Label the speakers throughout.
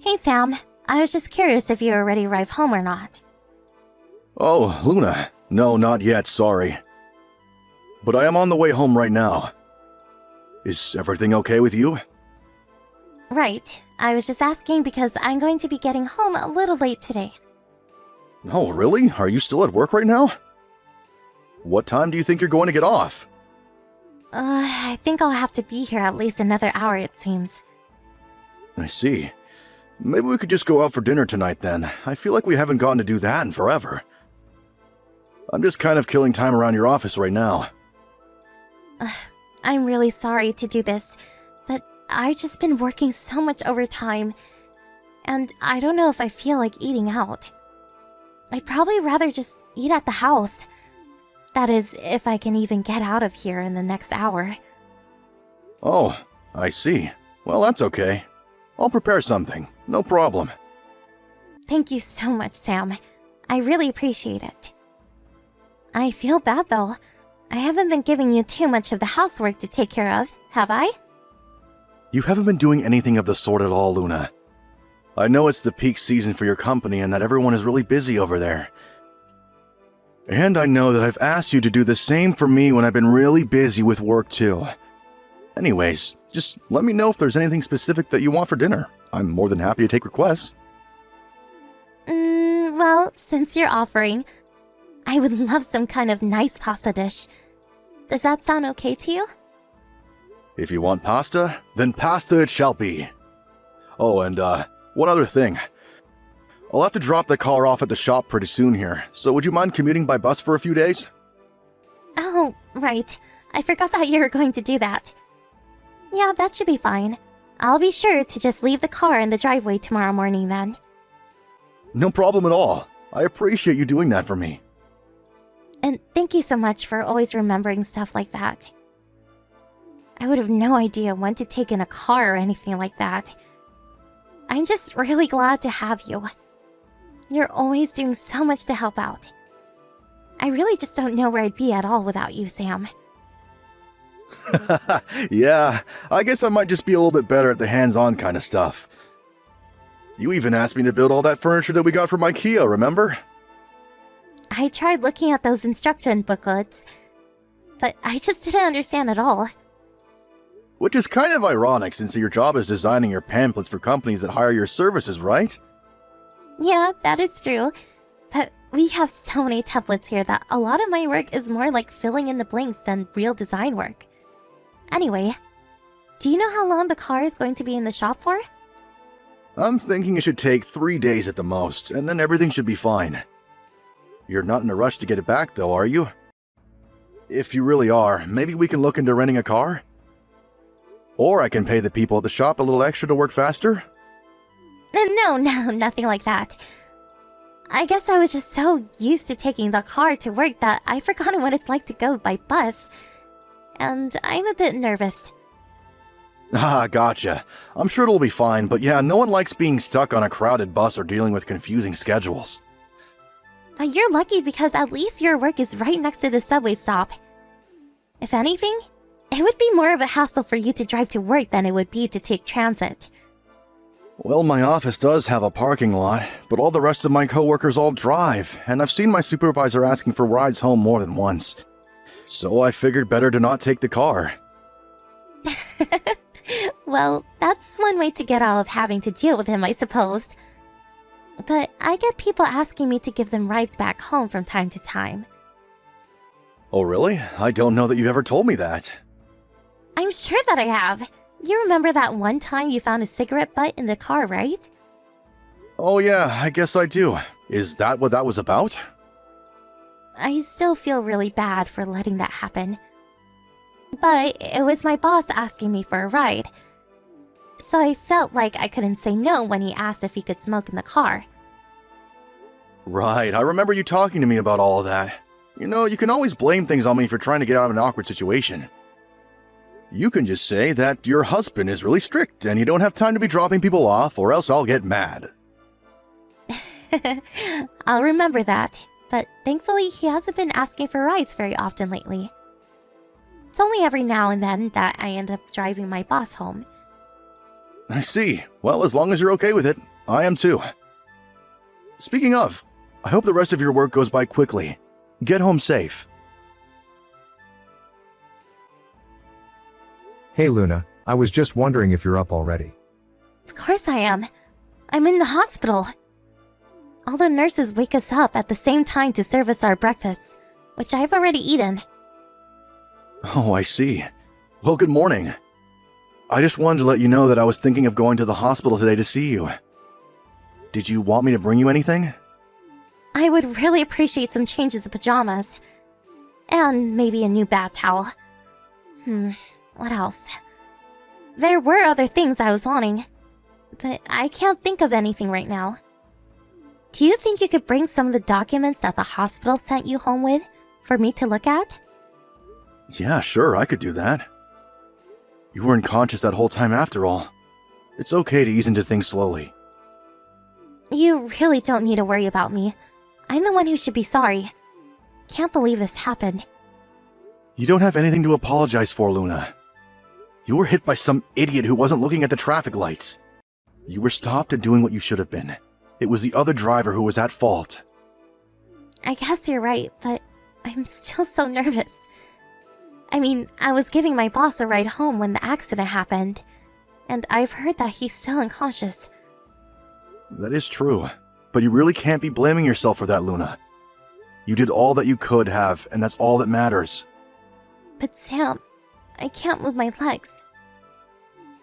Speaker 1: Hey Sam, I was just curious if you were ready to arrive home or not.
Speaker 2: Oh, Luna. No, not yet, sorry. But I am on the way home right now. Is everything okay with you?
Speaker 1: Right, I was just asking because I'm going to be getting home a little late today.
Speaker 2: Oh, really? Are you still at work right now? What time do you think you're going to get off?
Speaker 1: I think I'll have to be here at least another hour, it seems.
Speaker 2: I see. Maybe we could just go out for dinner tonight then. I feel like we haven't gotten to do that in forever. I'm just kind of killing time around your office right now.
Speaker 1: I'm really sorry to do this, but I've just been working so much overtime, and I don't know if I feel like eating out. I'd probably rather just eat at the house. That is, if I can even get out of here in the next hour.
Speaker 2: Oh, I see. Well, that's okay. I'll prepare something. No problem.
Speaker 1: Thank you so much, Sam. I really appreciate it. I feel bad, though. I haven't been giving you too much of the housework to take care of, have I?
Speaker 2: You haven't been doing anything of the sort at all, Luna. I know it's the peak season for your company and that everyone is really busy over there. And I know that I've asked you to do the same for me when I've been really busy with work too. Anyways, just let me know if there's anything specific that you want for dinner. I'm more than happy to take requests.
Speaker 1: Well, since you're offering, I would love some kind of nice pasta dish. Does that sound okay to you?
Speaker 2: If you want pasta, then pasta it shall be. Oh, and one other thing. I'll have to drop the car off at the shop pretty soon here, so would you mind commuting by bus for a few days?
Speaker 1: Oh, right. I forgot that you were going to do that. Yeah, that should be fine. I'll be sure to just leave the car in the driveway tomorrow morning then.
Speaker 2: No problem at all. I appreciate you doing that for me.
Speaker 1: And thank you so much for always remembering stuff like that. I would have no idea when to take in a car or anything like that. I'm just really glad to have you. You're always doing so much to help out. I really just don't know where I'd be at all without you, Sam.
Speaker 2: Yeah, I guess I might just be a little bit better at the hands-on kind of stuff. You even asked me to build all that furniture that we got from IKEA, remember?
Speaker 1: I tried looking at those instruction booklets, but I just didn't understand at all.
Speaker 2: Which is kind of ironic since your job is designing your pamphlets for companies that hire your services, right?
Speaker 1: Yeah, that is true. But we have so many templates here that a lot of my work is more like filling in the blanks than real design work. Anyway, do you know how long the car is going to be in the shop for?
Speaker 2: I'm thinking it should take 3 days at the most, and then everything should be fine. You're not in a rush to get it back though, are you? If you really are, maybe we can look into renting a car? Or I can pay the people at the shop a little extra to work faster?
Speaker 1: No, nothing like that. I guess I was just so used to taking the car to work that I've forgotten what it's like to go by bus. And I'm a bit nervous.
Speaker 2: Ah, gotcha. I'm sure it'll be fine, but yeah, no one likes being stuck on a crowded bus or dealing with confusing schedules.
Speaker 1: You're lucky because at least your work is right next to the subway stop. If anything, it would be more of a hassle for you to drive to work than it would be to take transit.
Speaker 2: Well, my office does have a parking lot, but all the rest of my coworkers all drive, and I've seen my supervisor asking for rides home more than once. So I figured better to not take the car.
Speaker 1: Well, that's one way to get out of having to deal with him, I suppose. But I get people asking me to give them rides back home from time to time.
Speaker 2: Oh really? I don't know that you've ever told me that.
Speaker 1: I'm sure that I have. You remember that one time you found a cigarette butt in the car, right?
Speaker 2: Oh yeah, I guess I do. Is that what that was about?
Speaker 1: I still feel really bad for letting that happen. But it was my boss asking me for a ride. So I felt like I couldn't say no when he asked if he could smoke in the car.
Speaker 2: Right, I remember you talking to me about all of that. You know, you can always blame things on me for trying to get out of an awkward situation. You can just say that your husband is really strict and you don't have time to be dropping people off or else I'll get mad.
Speaker 1: I'll remember that, but thankfully he hasn't been asking for rides very often lately. It's only every now and then that I end up driving my boss home.
Speaker 2: I see. Well, as long as you're okay with it, I am too. Speaking of, I hope the rest of your work goes by quickly. Get home safe.
Speaker 3: Hey Luna, I was just wondering if you're up already.
Speaker 1: Of course I am. I'm in the hospital. All the nurses wake us up at the same time to serve us our breakfasts, which I've already eaten.
Speaker 2: Oh, I see. Well, good morning. I just wanted to let you know that I was thinking of going to the hospital today to see you. Did you want me to bring you anything?
Speaker 1: I would really appreciate some changes of pajamas. And maybe a new bath towel. What else? There were other things I was wanting, but I can't think of anything right now. Do you think you could bring some of the documents that the hospital sent you home with for me to look at?
Speaker 2: Yeah, sure, I could do that. You were unconscious that whole time after all. It's okay to ease into things slowly.
Speaker 1: You really don't need to worry about me. I'm the one who should be sorry. Can't believe this happened.
Speaker 2: You don't have anything to apologize for, Luna. You were hit by some idiot who wasn't looking at the traffic lights. You were stopped and doing what you should have been. It was the other driver who was at fault.
Speaker 1: I guess you're right, but I'm still so nervous. I mean, I was giving my boss a ride home when the accident happened, and I've heard that he's still unconscious.
Speaker 2: That is true, but you really can't be blaming yourself for that, Luna. You did all that you could have, and that's all that matters.
Speaker 1: But Sam, I can't move my legs.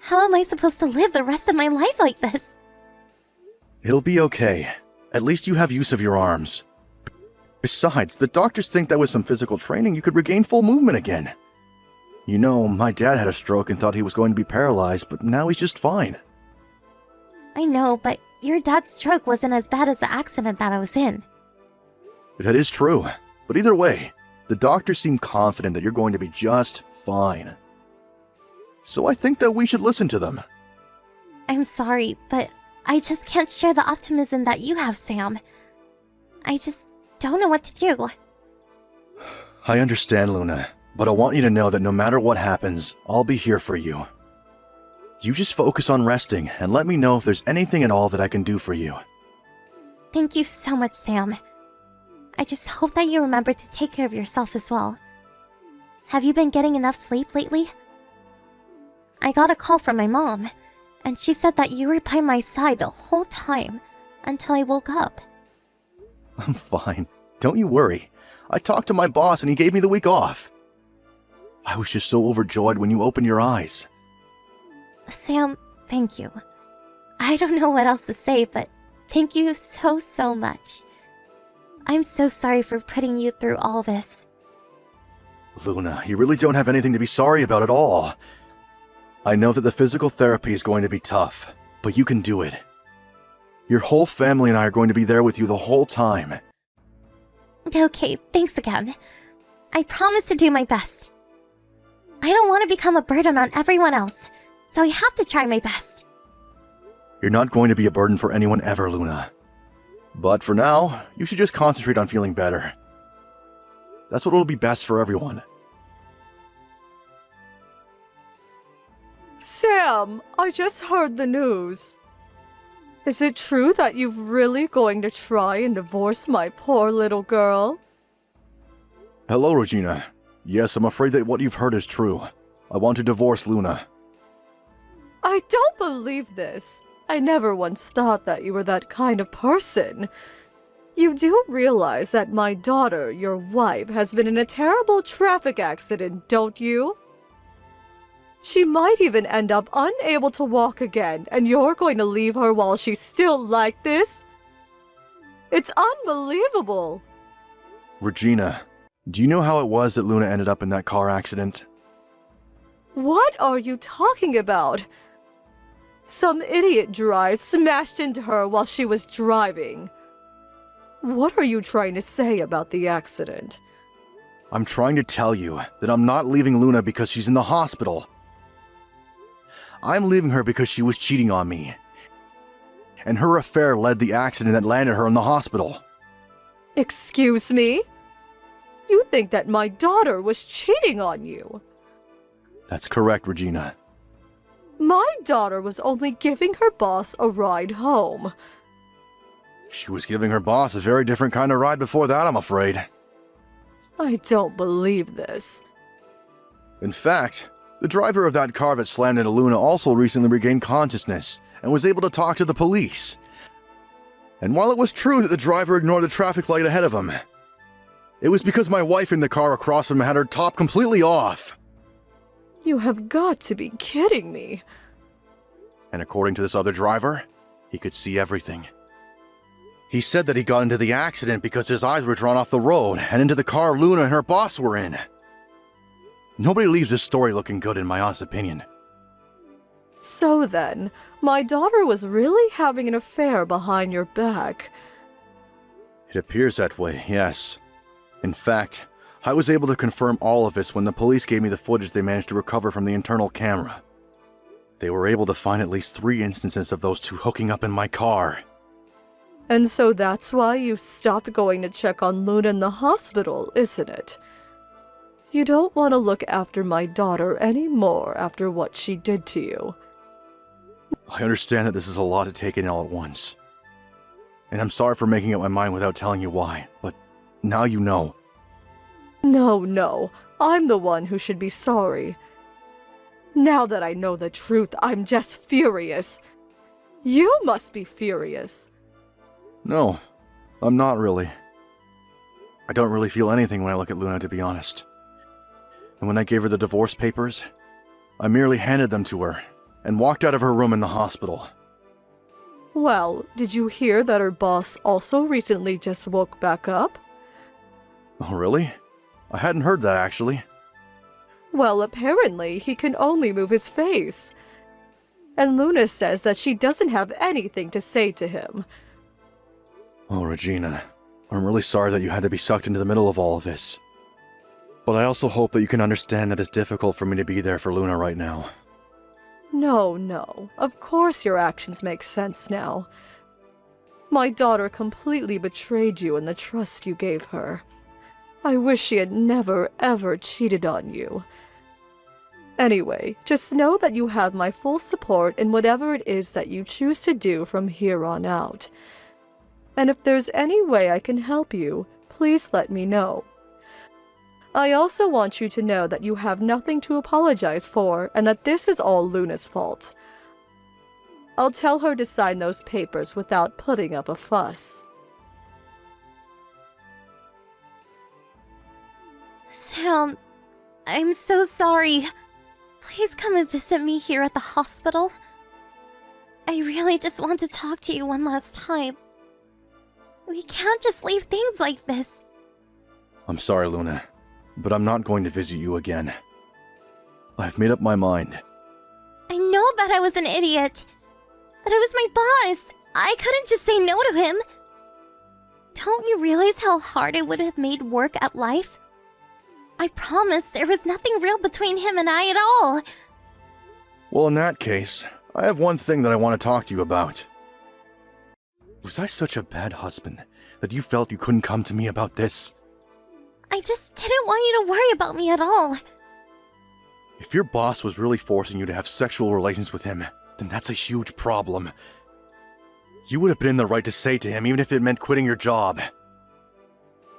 Speaker 1: How am I supposed to live the rest of my life like this?
Speaker 2: It'll be okay. At least you have use of your arms. Besides, the doctors think that with some physical training you could regain full movement again. You know, my dad had a stroke and thought he was going to be paralyzed, but now he's just fine.
Speaker 1: I know, but your dad's stroke wasn't as bad as the accident that I was in.
Speaker 2: That is true, but either way, the doctors seem confident that you're going to be just fine. So I think that we should listen to them.
Speaker 1: I'm sorry, but I just can't share the optimism that you have, Sam. I just don't know what to do.
Speaker 2: I understand, Luna, but I want you to know that no matter what happens, I'll be here for you. You just focus on resting and let me know if there's anything at all that I can do for you.
Speaker 1: Thank you so much, Sam. I just hope that you remember to take care of yourself as well. Have you been getting enough sleep lately? I got a call from my mom, and she said that you were by my side the whole time until I woke up.
Speaker 2: I'm fine. Don't you worry. I talked to my boss and he gave me the week off. I was just so overjoyed when you opened your eyes.
Speaker 1: Sam, thank you. I don't know what else to say, but thank you so much. I'm so sorry for putting you through all this.
Speaker 2: Luna, you really don't have anything to be sorry about at all. I know that the physical therapy is going to be tough, but you can do it. Your whole family and I are going to be there with you the whole time.
Speaker 1: Okay, thanks again. I promise to do my best. I don't want to become a burden on everyone else, so I have to try my best.
Speaker 2: You're not going to be a burden for anyone ever, Luna. But for now, you should just concentrate on feeling better. That's what will be best for everyone.
Speaker 4: Sam, I just heard the news. Is it true that you're really going to try and divorce my poor little girl?
Speaker 2: Hello, Regina. Yes, I'm afraid that what you've heard is true. I want to divorce Luna.
Speaker 4: I don't believe this. I never once thought that you were that kind of person. You do realize that my daughter, your wife, has been in a terrible traffic accident, don't you? She might even end up unable to walk again, and you're going to leave her while she's still like this? It's unbelievable.
Speaker 2: Regina, do you know how it was that Luna ended up in that car accident?
Speaker 4: What are you talking about? Some idiot driver smashed into her while she was driving. What are you trying to say about the accident?
Speaker 2: I'm trying to tell you that I'm not leaving Luna because she's in the hospital. I'm leaving her because she was cheating on me. And her affair led the accident that landed her in the hospital.
Speaker 4: Excuse me? You think that my daughter was cheating on you?
Speaker 2: That's correct, Regina.
Speaker 4: My daughter was only giving her boss a ride home.
Speaker 2: She was giving her boss a very different kind of ride before that, I'm afraid.
Speaker 4: I don't believe this.
Speaker 2: In fact, the driver of that car that slammed into Luna also recently regained consciousness and was able to talk to the police. And while it was true that the driver ignored the traffic light ahead of him, it was because my wife in the car across from him had her top completely off.
Speaker 4: You have got to be kidding me.
Speaker 2: And according to this other driver, he could see everything. He said that he got into the accident because his eyes were drawn off the road and into the car Luna and her boss were in. Nobody leaves this story looking good, in my honest opinion.
Speaker 4: So then, my daughter was really having an affair behind your back.
Speaker 2: It appears that way, yes. In fact, I was able to confirm all of this when the police gave me the footage they managed to recover from the internal camera. They were able to find at least 3 instances of those two hooking up in my car.
Speaker 4: And so that's why you stopped going to check on Luna in the hospital, isn't it? You don't want to look after my daughter anymore after what she did to you.
Speaker 2: I understand that this is a lot to take in all at once. And I'm sorry for making up my mind without telling you why, but now you know.
Speaker 4: No, I'm the one who should be sorry. Now that I know the truth, I'm just furious. You must be furious.
Speaker 2: No, I'm not really. I don't really feel anything when I look at Luna, to be honest. And when I gave her the divorce papers, I merely handed them to her and walked out of her room in the hospital.
Speaker 4: Well, did you hear that her boss also recently just woke back up?
Speaker 2: Oh, really? I hadn't heard that, actually.
Speaker 4: Well, apparently he can only move his face. And Luna says that she doesn't have anything to say to him.
Speaker 2: Oh, Regina, I'm really sorry that you had to be sucked into the middle of all of this. But I also hope that you can understand that it's difficult for me to be there for Luna right now.
Speaker 4: No. Of course your actions make sense now. My daughter completely betrayed you in the trust you gave her. I wish she had never, ever cheated on you. Anyway, just know that you have my full support in whatever it is that you choose to do from here on out. And if there's any way I can help you, please let me know. I also want you to know that you have nothing to apologize for and that this is all Luna's fault. I'll tell her to sign those papers without putting up a fuss.
Speaker 1: Sam, I'm so sorry. Please come and visit me here at the hospital. I really just want to talk to you one last time. We can't just leave things like this.
Speaker 2: I'm sorry, Luna, but I'm not going to visit you again. I've made up my mind.
Speaker 1: I know that I was an idiot. That I was my boss. I couldn't just say no to him. Don't you realize how hard it would have made work at life? I promise there was nothing real between him and I at all.
Speaker 2: Well, in that case, I have one thing that I want to talk to you about. Was I such a bad husband that you felt you couldn't come to me about this?
Speaker 1: I just didn't want you to worry about me at all.
Speaker 2: If your boss was really forcing you to have sexual relations with him, then that's a huge problem. You would have been in the right to say to him, even if it meant quitting your job.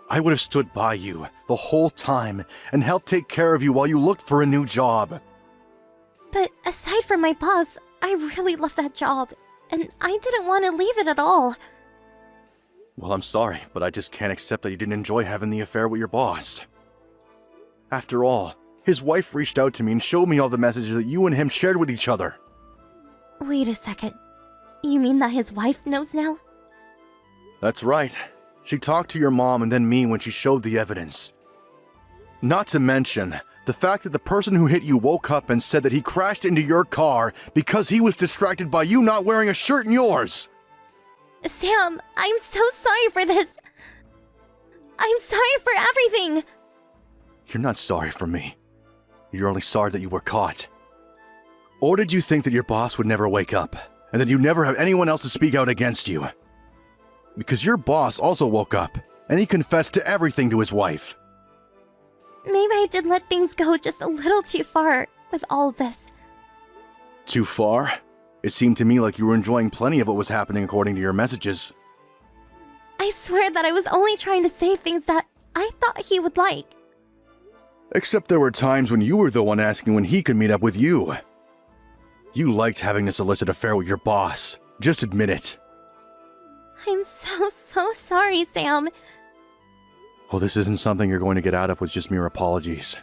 Speaker 2: I would have stood by you the whole time and helped take care of you while you looked for a new job.
Speaker 1: But aside from my boss, I really loved that job, and I didn't want to leave it at all.
Speaker 2: Well, I'm sorry, but I just can't accept that you didn't enjoy having the affair with your boss. After all, his wife reached out to me and showed me all the messages that you and him shared with each other.
Speaker 1: Wait a second. You mean that his wife knows now?
Speaker 2: That's right. She talked to your mom and then me when she showed the evidence. Not to mention, the fact that the person who hit you woke up and said that he crashed into your car because he was distracted by you not wearing a shirt in yours.
Speaker 1: Sam, I'm so sorry for this. I'm sorry for everything.
Speaker 2: You're not sorry for me. You're only sorry that you were caught. Or did you think that your boss would never wake up, and that you'd never have anyone else to speak out against you? Because your boss also woke up, and he confessed to everything to his wife.
Speaker 1: Maybe I did let things go just a little too far with all of this.
Speaker 2: Too far? It seemed to me like you were enjoying plenty of what was happening according to your messages.
Speaker 1: I swear that I was only trying to say things that I thought he would like.
Speaker 2: Except there were times when you were the one asking when he could meet up with you. You liked having this illicit affair with your boss. Just admit it.
Speaker 1: I'm so sorry, Sam.
Speaker 2: Well, this isn't something you're going to get out of with just mere apologies.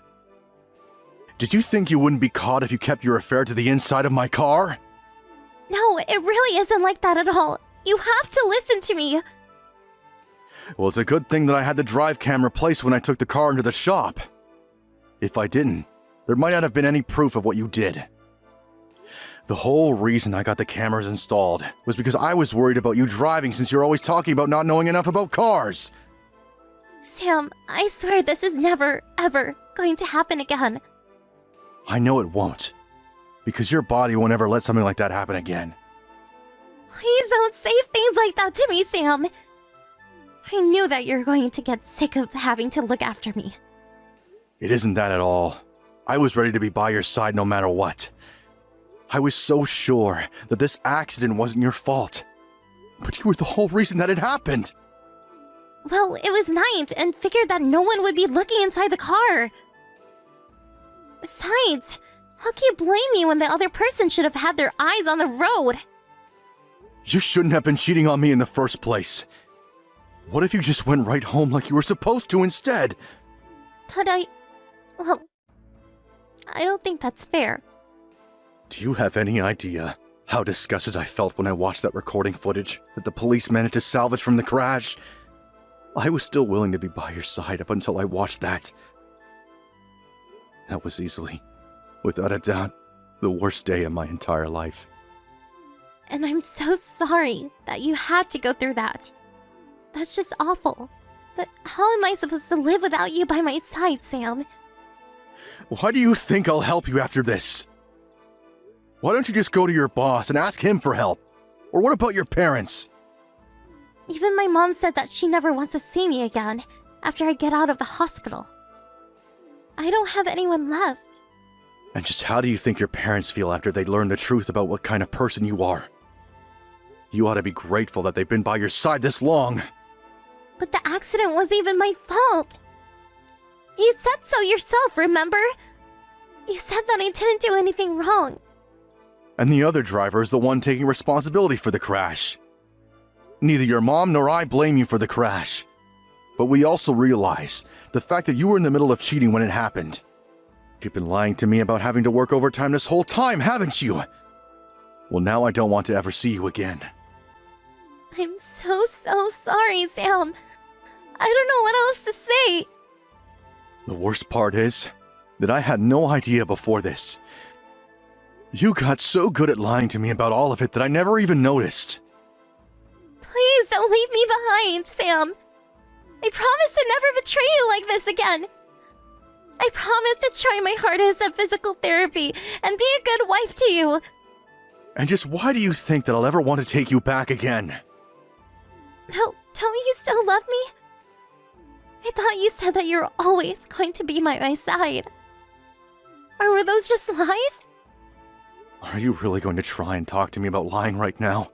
Speaker 2: Did you think you wouldn't be caught if you kept your affair to the inside of my car?
Speaker 1: No, it really isn't like that at all. You have to listen to me.
Speaker 2: Well, it's a good thing that I had the drive cam replaced when I took the car into the shop. If I didn't, there might not have been any proof of what you did. The whole reason I got the cameras installed was because I was worried about you driving since you're always talking about not knowing enough about cars.
Speaker 1: Sam, I swear this is never, ever going to happen again.
Speaker 2: I know it won't. Because your body won't ever let something like that happen again.
Speaker 1: Please don't say things like that to me, Sam. I knew that you're going to get sick of having to look after me.
Speaker 2: It isn't that at all. I was ready to be by your side no matter what. I was so sure that this accident wasn't your fault. But you were the whole reason that it happened.
Speaker 1: Well, it was night and figured that no one would be looking inside the car. Besides, how can you blame me when the other person should have had their eyes on the road?
Speaker 2: You shouldn't have been cheating on me in the first place. What if you just went right home like you were supposed to instead?
Speaker 1: But well, I don't think that's fair.
Speaker 2: Do you have any idea how disgusted I felt when I watched that recording footage that the police managed to salvage from the crash? I was still willing to be by your side up until I watched that. That was easily, without a doubt, the worst day of my entire life.
Speaker 1: And I'm so sorry that you had to go through that. That's just awful. But how am I supposed to live without you by my side, Sam?
Speaker 2: Why do you think I'll help you after this? Why don't you just go to your boss and ask him for help? Or what about your parents?
Speaker 1: Even my mom said that she never wants to see me again after I get out of the hospital. I don't have anyone left.
Speaker 2: And just how do you think your parents feel after they learn the truth about what kind of person you are? You ought to be grateful that they've been by your side this long.
Speaker 1: But the accident wasn't even my fault. You said so yourself, remember? You said that I didn't do anything wrong.
Speaker 2: And the other driver is the one taking responsibility for the crash. Neither your mom nor I blame you for the crash. But we also realize the fact that you were in the middle of cheating when it happened. You've been lying to me about having to work overtime this whole time, haven't you? Well, now I don't want to ever see you again.
Speaker 1: I'm so sorry, Sam. I don't know what else to say.
Speaker 2: The worst part is that I had no idea before this. You got so good at lying to me about all of it that I never even noticed.
Speaker 1: Please don't leave me behind, Sam. I promise to never betray you like this again. I promise to try my hardest at physical therapy and be a good wife to you.
Speaker 2: And just why do you think that I'll ever want to take you back again?
Speaker 1: Don't you still love me? I thought you said that you're always going to be by my side. Or were those just lies?
Speaker 2: Are you really going to try and talk to me about lying right now?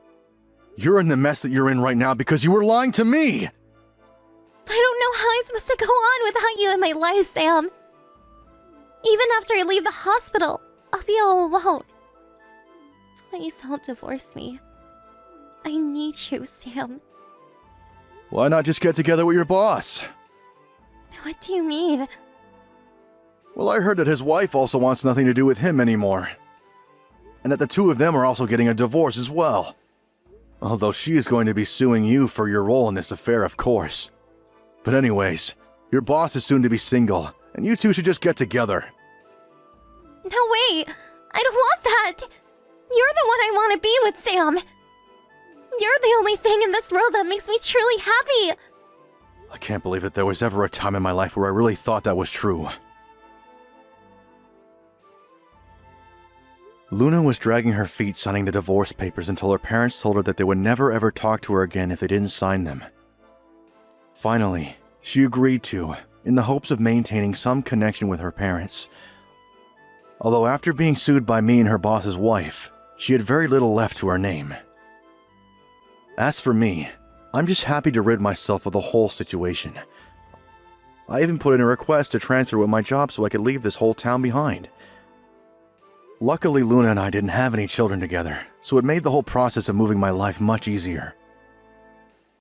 Speaker 2: You're in the mess that you're in right now because you were lying to me!
Speaker 1: I don't know how I'm supposed to go on without you in my life, Sam. Even after I leave the hospital, I'll be all alone. Please don't divorce me. I need you, Sam.
Speaker 2: Why not just get together with your boss?
Speaker 1: What do you mean?
Speaker 2: Well, I heard that his wife also wants nothing to do with him anymore. And that the two of them are also getting a divorce as well. Although she is going to be suing you for your role in this affair, of course. But anyways, your boss is soon to be single, and you two should just get together.
Speaker 1: No way! I don't want that! You're the one I want to be with, Sam! You're the only thing in this world that makes me truly happy!
Speaker 2: I can't believe that there was ever a time in my life where I really thought that was true. Luna was dragging her feet signing the divorce papers until her parents told her that they would never ever talk to her again if they didn't sign them. Finally, she agreed to, in the hopes of maintaining some connection with her parents. Although after being sued by me and her boss's wife, she had very little left to her name. As for me, I'm just happy to rid myself of the whole situation. I even put in a request to transfer with my job so I could leave this whole town behind. Luckily, Luna and I didn't have any children together, so it made the whole process of moving my life much easier.